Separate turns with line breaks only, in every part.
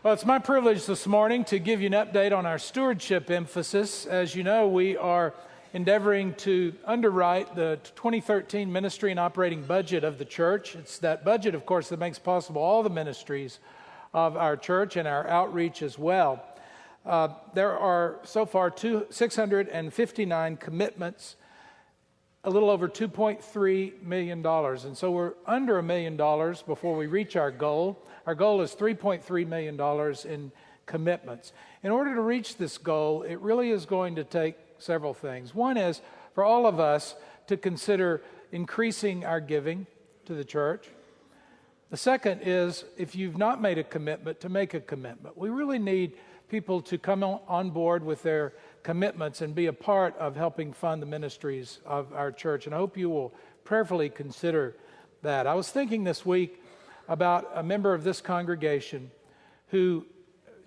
Well, it's my privilege this morning to give you an update on our stewardship emphasis. As you know, we are endeavoring to underwrite the 2013 ministry and operating budget of the church. It's that budget, of course, that makes possible all the ministries of our church and our outreach as well. There are so far 659 commitments, a little over $2.3 million. And so we're under $1 million before we reach our goal. Our goal is $3.3 million in commitments. In order to reach this goal, it really is going to take several things. One is for all of us to consider increasing our giving to the church. The second is, if you've not made a commitment, to make a commitment. We really need people to come on board with their commitments and be a part of helping fund the ministries of our church. And I hope you will prayerfully consider that. I was thinking this week about a member of this congregation who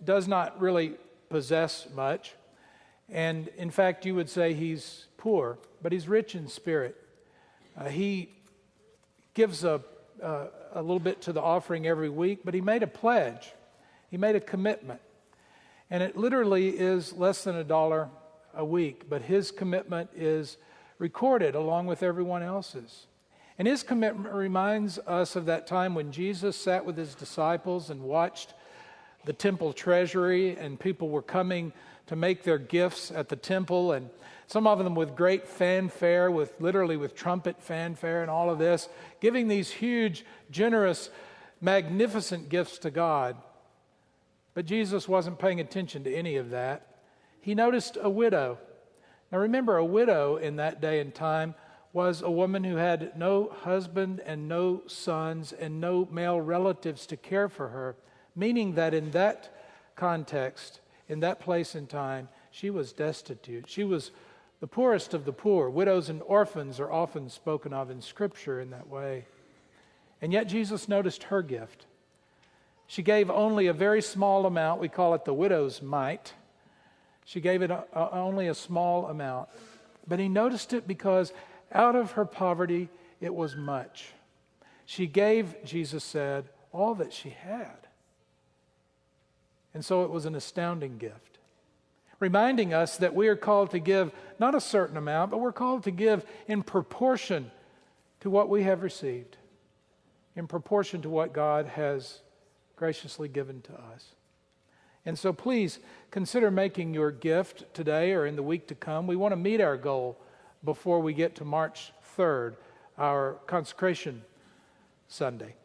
does not really possess much. And in fact, you would say he's poor, but he's rich in spirit. He gives a little bit to the offering every week, but he made a pledge. He made a commitment. And it literally is less than $1 a week, but his commitment is recorded along with everyone else's. And his commitment reminds us of that time when Jesus sat with his disciples and watched the temple treasury, and people were coming to make their gifts at the temple, and some of them with great fanfare, literally with trumpet fanfare and all of this, giving these huge, generous, magnificent gifts to God. But Jesus wasn't paying attention to any of that. He noticed a widow. Now remember, a widow in that day and time was a woman who had no husband and no sons and no male relatives to care for her, meaning that in that context, in that place and time, she was destitute. She was the poorest of the poor. Widows and orphans are often spoken of in Scripture in that way. And yet Jesus noticed her gift. She gave only a very small amount. We call it the widow's mite. She gave it only a small amount. But he noticed it because out of her poverty, it was much. She gave, Jesus said, all that she had. And so it was an astounding gift, reminding us that we are called to give not a certain amount, but we're called to give in proportion to what we have received, in proportion to what God has graciously given to us. And so please consider making your gift today or in the week to come. We want to meet our goal before we get to March 3rd, our consecration Sunday.